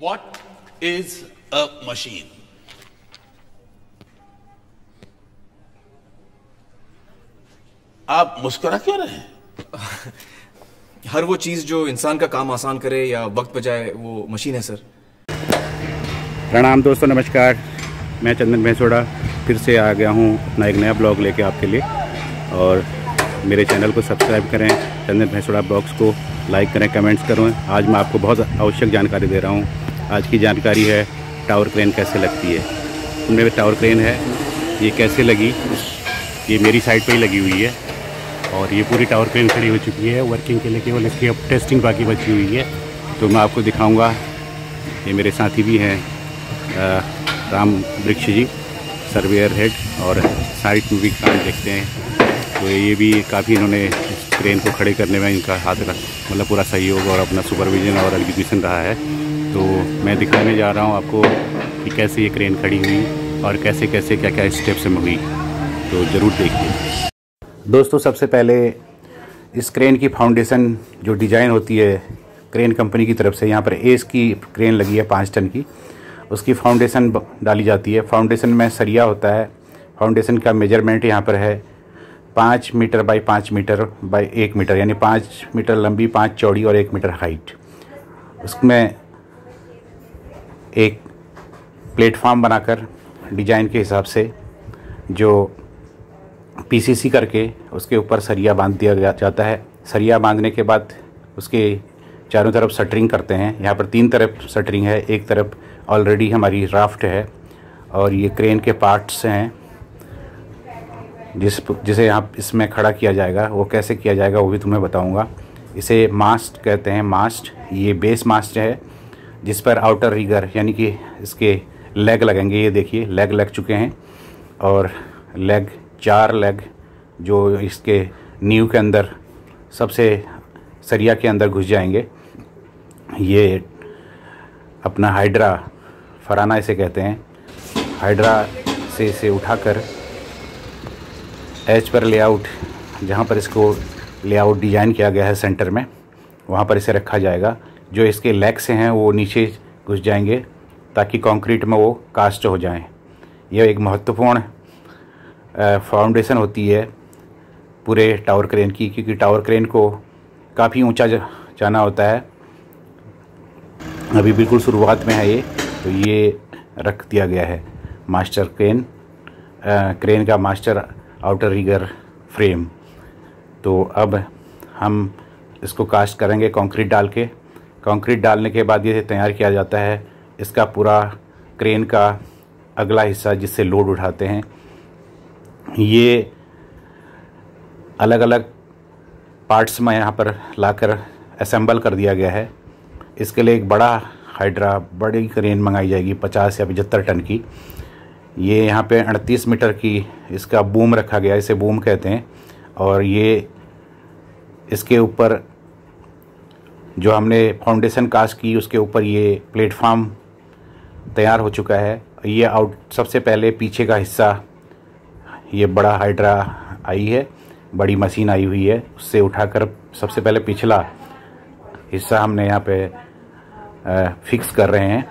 What is a machine? आप मुस्कुरा क्यों रहे हैं? हर वो चीज जो इंसान का काम आसान करे या वक्त बचाए वो मशीन है सर। प्रणाम दोस्तों, नमस्कार। मैं चंदन भैंसोड़ा फिर से आ गया हूँ अपना एक नया ब्लॉग लेके आपके लिए। और मेरे चैनल को सब्सक्राइब करें, चंदन भैंसोड़ा ब्लॉग्स को लाइक करें, कमेंट्स करें। आज मैं आपको बहुत आवश्यक जानकारी दे रहा हूँ। आज की जानकारी है टावर क्रेन कैसे लगती है। मेरे टावर क्रेन है, ये कैसे लगी, ये मेरी साइड पे ही लगी हुई है और ये पूरी टावर क्रेन खड़ी हो चुकी है वर्किंग के लिए। केवल इसकी अब टेस्टिंग बाकी बची हुई है, तो मैं आपको दिखाऊंगा। ये मेरे साथी भी हैं राम वृक्ष जी, सर्वेयर हेड, और साइड में भी काम देखते हैं। तो ये भी काफ़ी इन्होंने इस क्रेन को खड़े करने में इनका हाथ मतलब पूरा सहयोग और अपना सुपरविजन और एग्जीक्यूशन रहा है। तो मैं दिखाने जा रहा हूँ आपको कि कैसे ये क्रेन खड़ी हुई और कैसे कैसे क्या क्या स्टेप्स में हुई, तो ज़रूर देखिए। दोस्तों, सबसे पहले इस क्रेन की फाउंडेशन जो डिज़ाइन होती है क्रेन कंपनी की तरफ से, यहाँ पर एस की क्रेन लगी है 5 टन की, उसकी फाउंडेशन डाली जाती है। फाउंडेशन में सरिया होता है। फाउंडेशन का मेजरमेंट यहाँ पर है 5 metre by 5 metre by 1 metre, यानी 5 मीटर लंबी, 5 चौड़ी और 1 मीटर हाइट। उसमें एक प्लेटफॉर्म बनाकर डिजाइन के हिसाब से जो पीसीसी करके उसके ऊपर सरिया बांध दिया जाता है। सरिया बांधने के बाद उसके चारों तरफ शटरिंग करते हैं। यहाँ पर 3 तरफ शटरिंग है, एक तरफ ऑलरेडी हमारी राफ्ट है और ये क्रेन के पार्ट्स हैं जिसे यहाँ इसमें खड़ा किया जाएगा। वो कैसे किया जाएगा वो भी तुम्हें बताऊँगा। इसे मास्ट कहते हैं, मास्ट। ये बेस मास्ट है जिस पर आउटर रिगर यानी कि इसके लेग लगेंगे। ये देखिए लेग लग चुके हैं और लेग 4 लेग जो इसके नींव के अंदर सबसे सरिया के अंदर घुस जाएंगे। ये अपना हाइड्रा फराना इसे कहते हैं। हाइड्रा से इसे उठाकर एज पर लेआउट, जहाँ पर इसको लेआउट डिज़ाइन किया गया है सेंटर में, वहाँ पर इसे रखा जाएगा। जो इसके लेग से हैं वो नीचे घुस जाएंगे ताकि कंक्रीट में वो कास्ट हो जाएं। यह एक महत्वपूर्ण फाउंडेशन होती है पूरे टावर क्रेन की, क्योंकि टावर क्रेन को काफ़ी ऊंचा जाना होता है। अभी बिल्कुल शुरुआत में है ये, तो ये रख दिया गया है मास्टर क्रेन का मास्टर आउटर रिगर फ्रेम। तो अब हम इसको कास्ट करेंगे कंक्रीट डाल के। कंक्रीट डालने के बाद ये तैयार किया जाता है इसका पूरा क्रेन का अगला हिस्सा जिससे लोड उठाते हैं। ये अलग अलग पार्ट्स में यहाँ पर लाकर असेंबल कर दिया गया है। इसके लिए एक बड़ा हाइड्रा, बड़ी क्रेन मंगाई जाएगी 50 या 75 टन की। ये यहाँ पे 38 मीटर की इसका बूम रखा गया, इसे बूम कहते हैं। और ये इसके ऊपर जो हमने फाउंडेशन कास्ट की उसके ऊपर ये प्लेटफॉर्म तैयार हो चुका है। ये सबसे पहले पीछे का हिस्सा, ये बड़ा हाइड्रा आई है, बड़ी मशीन आई हुई है, उससे उठाकर सबसे पहले पिछला हिस्सा हमने यहाँ पे फिक्स कर रहे हैं।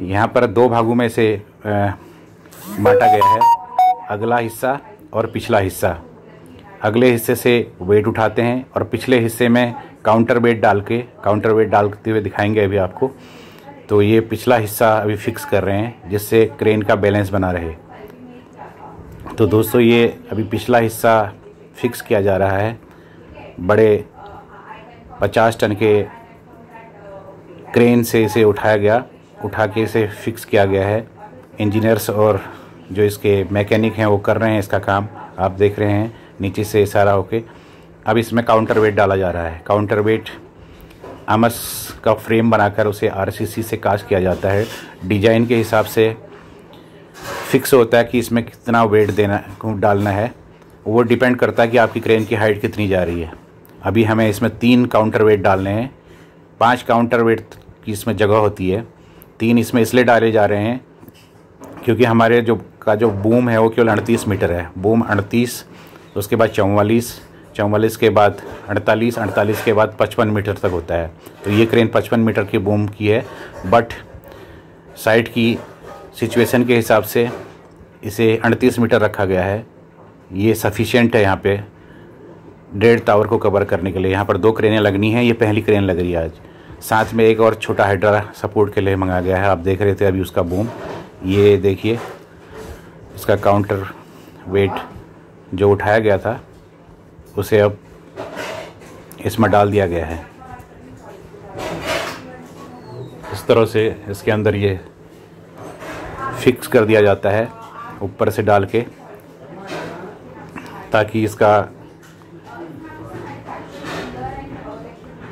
यहाँ पर 2 भागों में से बांटा गया है, अगला हिस्सा और पिछला हिस्सा। अगले हिस्से से वेट उठाते हैं और पिछले हिस्से में काउंटर वेट डालते हुए दिखाएंगे अभी आपको। तो ये पिछला हिस्सा अभी फिक्स कर रहे हैं जिससे क्रेन का बैलेंस बना रहे। तो दोस्तों, ये अभी पिछला हिस्सा फिक्स किया जा रहा है। बड़े 50 टन के क्रेन से इसे उठा के इसे फिक्स किया गया है। इंजीनियर्स और जो इसके मैकेनिक हैं वो कर रहे हैं इसका काम, आप देख रहे हैं नीचे से इशारा होके। अब इसमें काउंटर वेट डाला जा रहा है। काउंटर वेट आमस का फ्रेम बनाकर उसे आरसीसी से कास्ट किया जाता है। डिजाइन के हिसाब से फिक्स होता है कि इसमें कितना वेट डालना है। वो डिपेंड करता है कि आपकी क्रेन की हाइट कितनी जा रही है। अभी हमें इसमें 3 काउंटर वेट डालने हैं। 5 काउंटर वेट की इसमें जगह होती है। 3 इसमें इसलिए डाले जा रहे हैं क्योंकि हमारे जो बूम है वो केवल 38 मीटर है। बूम 38, उसके बाद 44 के बाद 48 के बाद 55 मीटर तक होता है। तो ये क्रेन 55 मीटर की बूम की है, बट साइट की सिचुएशन के हिसाब से इसे 38 मीटर रखा गया है। ये सफिशिएंट है यहाँ पे 1.5 टावर को कवर करने के लिए। यहाँ पर 2 क्रेनें लगनी हैं, ये पहली क्रेन लग रही है आज। साथ में एक और छोटा हाइड्रा सपोर्ट के लिए मंगाया गया है। आप देख रहे थे अभी उसका बूम, ये देखिए इसका काउंटर वेट जो उठाया गया था उसे अब इसमें डाल दिया गया है। इस तरह से इसके अंदर ये फिक्स कर दिया जाता है ऊपर से डाल के, ताकि इसका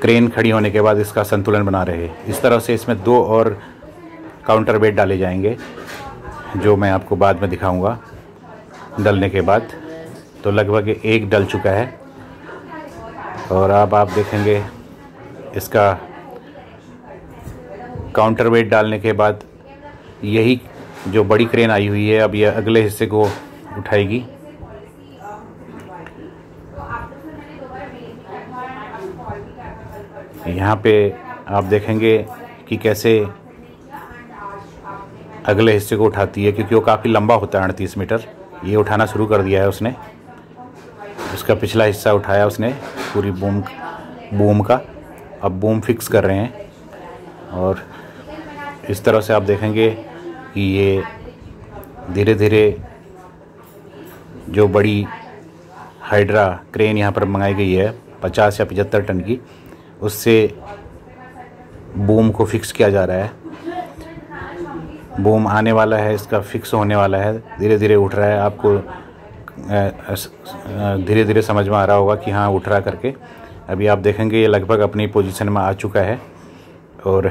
क्रेन खड़ी होने के बाद इसका संतुलन बना रहे। इस तरह से इसमें 2 और काउंटर वेट डाले जाएंगे, जो मैं आपको बाद में दिखाऊंगा डलने के बाद। तो लगभग एक डल चुका है और अब आप देखेंगे इसका काउंटर वेट डालने के बाद यही जो बड़ी क्रेन आई हुई है अब यह अगले हिस्से को उठाएगी। यहाँ पे आप देखेंगे कि कैसे अगले हिस्से को उठाती है, क्योंकि वो काफ़ी लंबा होता है 38 मीटर। ये उठाना शुरू कर दिया है उसने, उसका पिछला हिस्सा उठाया उसने पूरी बूम का। अब बूम फिक्स कर रहे हैं और इस तरह से आप देखेंगे कि ये धीरे धीरे जो बड़ी हाइड्रा क्रेन यहाँ पर मंगाई गई है 50 या 75 टन की, उससे बूम को फिक्स किया जा रहा है। बूम आने वाला है, इसका फिक्स होने वाला है, धीरे धीरे उठ रहा है। आपको धीरे धीरे समझ में आ रहा होगा कि हाँ उठ रहा करके। अभी आप देखेंगे ये लगभग अपनी पोजीशन में आ चुका है और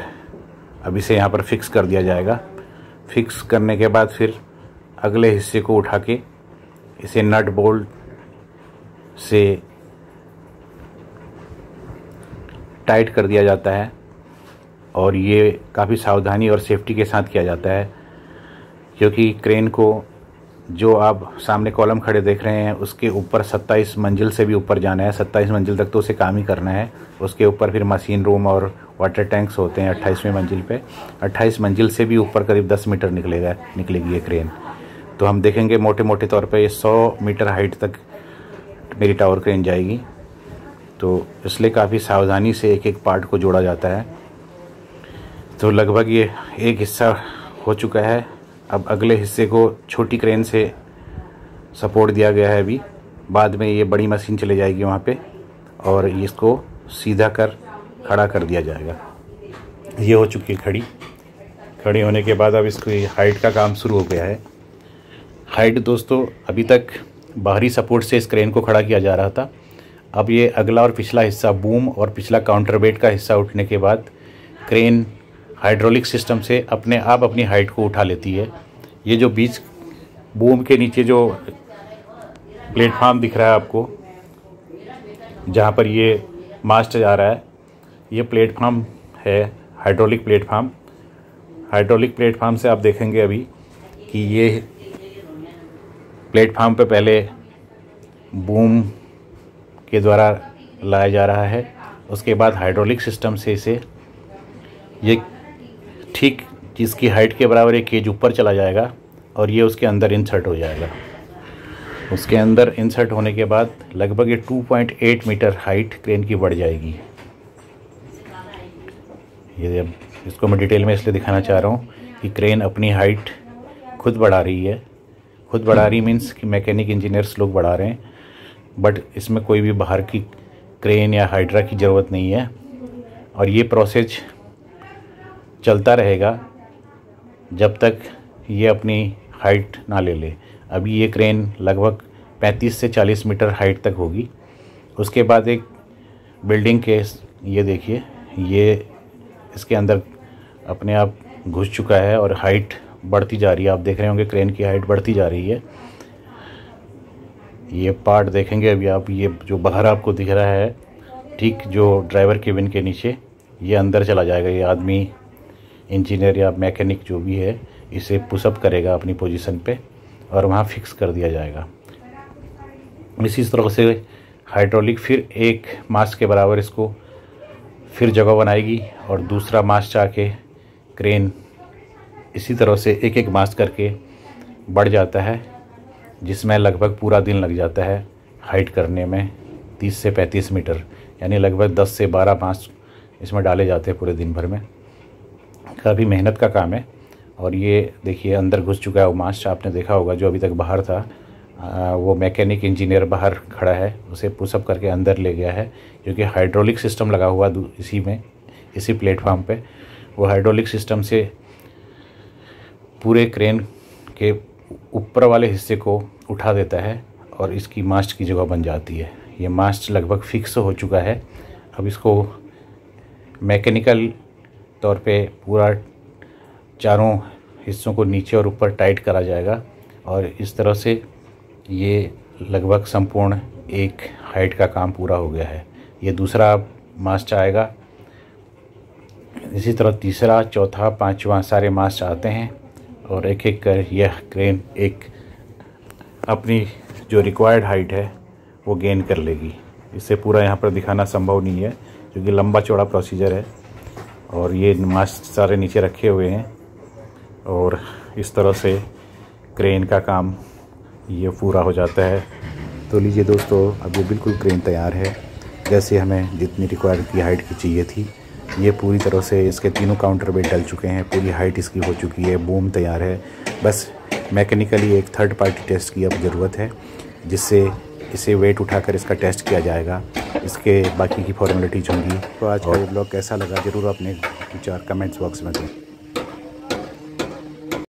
अब इसे यहाँ पर फिक्स कर दिया जाएगा। फिक्स करने के बाद फिर अगले हिस्से को उठा के इसे नट बोल्ट से टाइट कर दिया जाता है और ये काफ़ी सावधानी और सेफ्टी के साथ किया जाता है, क्योंकि क्रेन को जो आप सामने कॉलम खड़े देख रहे हैं उसके ऊपर 27 मंजिल से भी ऊपर जाना है। 27 मंजिल तक तो उसे काम ही करना है। उसके ऊपर फिर मशीन रूम और वाटर टैंक्स होते हैं 28वें मंजिल पे। 28 मंजिल से भी ऊपर करीब 10 मीटर निकलेगी ये क्रेन। तो हम देखेंगे मोटे मोटे तौर पे ये 100 मीटर हाइट तक मेरी टावर क्रेन जाएगी। तो इसलिए काफ़ी सावधानी से एक एक पार्ट को जोड़ा जाता है। तो लगभग ये एक हिस्सा हो चुका है। अब अगले हिस्से को छोटी क्रेन से सपोर्ट दिया गया है। अभी बाद में ये बड़ी मशीन चले जाएगी वहाँ पे और इसको सीधा कर खड़ा कर दिया जाएगा। ये हो चुकी है खड़ी होने के बाद अब इसकी हाइट का काम शुरू हो गया है। हाइट दोस्तों अभी तक बाहरी सपोर्ट से इस क्रेन को खड़ा किया जा रहा था। अब ये अगला और पिछला हिस्सा बूम और पिछला काउंटर वेट का हिस्सा उठने के बाद क्रेन हाइड्रोलिक सिस्टम से अपने आप अपनी हाइट को उठा लेती है। ये जो बीच बूम के नीचे जो प्लेटफार्म दिख रहा है आपको, जहाँ पर ये मास्ट जा रहा है, ये प्लेटफार्म है हाइड्रोलिक प्लेटफार्म। हाइड्रोलिक प्लेटफार्म से आप देखेंगे अभी कि ये प्लेटफार्म पे पहले बूम के द्वारा लाया जा रहा है, उसके बाद हाइड्रोलिक सिस्टम से इसे ये ठीक जिसकी हाइट के बराबर एक केज ऊपर चला जाएगा और ये उसके अंदर इंसर्ट हो जाएगा। उसके अंदर इंसर्ट होने के बाद लगभग ये 2.8 मीटर हाइट क्रेन की बढ़ जाएगी। ये अब इसको मैं डिटेल में इसलिए दिखाना चाह रहा हूँ कि क्रेन अपनी हाइट खुद बढ़ा रही है। खुद बढ़ा रही मीन्स कि मैकेनिक इंजीनियर्स लोग बढ़ा रहे हैं, बट इसमें कोई भी बाहर की क्रेन या हाइड्रा की ज़रूरत नहीं है और ये प्रोसेस चलता रहेगा जब तक ये अपनी हाइट ना ले ले। अभी ये क्रेन लगभग 35 से 40 मीटर हाइट तक होगी। उसके बाद एक बिल्डिंग के ये देखिए ये इसके अंदर अपने आप घुस चुका है और हाइट बढ़ती जा रही है। आप देख रहे होंगे क्रेन की हाइट बढ़ती जा रही है। ये पार्ट देखेंगे अभी आप, ये जो बाहर आपको दिख रहा है ठीक जो ड्राइवर केबिन के नीचे, ये अंदर चला जाएगा। ये आदमी इंजीनियर या मैकेनिक जो भी है इसे पुशअप करेगा अपनी पोजीशन पे और वहाँ फिक्स कर दिया जाएगा। इसी तरह से हाइड्रोलिक फिर एक मास्ट के बराबर इसको फिर जगह बनाएगी और दूसरा मास्ट आके क्रेन इसी तरह से एक एक मास्ट करके बढ़ जाता है, जिसमें लगभग पूरा दिन लग जाता है हाइट करने में 30 से 35 मीटर, यानी लगभग 10 से 12 मास्ट इसमें डाले जाते हैं पूरे दिन भर में। काफ़ी मेहनत का काम है। और ये देखिए अंदर घुस चुका है वो मास्ट, आपने देखा होगा जो अभी तक बाहर था, वो मैकेनिक इंजीनियर बाहर खड़ा है, उसे पुशअप करके अंदर ले गया है, क्योंकि हाइड्रोलिक सिस्टम लगा हुआ इसी प्लेटफॉर्म पे। वो हाइड्रोलिक सिस्टम से पूरे क्रेन के ऊपर वाले हिस्से को उठा देता है और इसकी मास्ट की जगह बन जाती है। ये मास्ट लगभग फिक्स हो चुका है। अब इसको मैकेनिकल तौर पे पूरा चारों हिस्सों को नीचे और ऊपर टाइट करा जाएगा और इस तरह से ये लगभग संपूर्ण एक हाइट का काम पूरा हो गया है। ये दूसरा मास्ट आएगा, इसी तरह तीसरा, चौथा, पांचवा सारे मास्ट आते हैं और एक एक कर यह क्रेन एक अपनी जो रिक्वायर्ड हाइट है वो गेन कर लेगी। इससे पूरा यहाँ पर दिखाना संभव नहीं है क्योंकि लंबा चौड़ा प्रोसीजर है और ये मास्ट सारे नीचे रखे हुए हैं और इस तरह से क्रेन का काम ये पूरा हो जाता है। तो लीजिए दोस्तों, अब ये बिल्कुल क्रेन तैयार है जैसे हमें जितनी रिक्वायर्ड की हाइट की चाहिए थी। ये पूरी तरह से इसके तीनों काउंटर वेट डल चुके हैं, पूरी हाइट इसकी हो चुकी है, बूम तैयार है। बस मैकेनिकली एक थर्ड पार्टी टेस्ट की अब ज़रूरत है जिससे इसे वेट उठाकर इसका टेस्ट किया जाएगा। इसके बाकी की फॉर्मेलिटीज होंगी। तो आज का ये ब्लॉग कैसा लगा ज़रूर अपने विचार कमेंट्स बॉक्स में दें।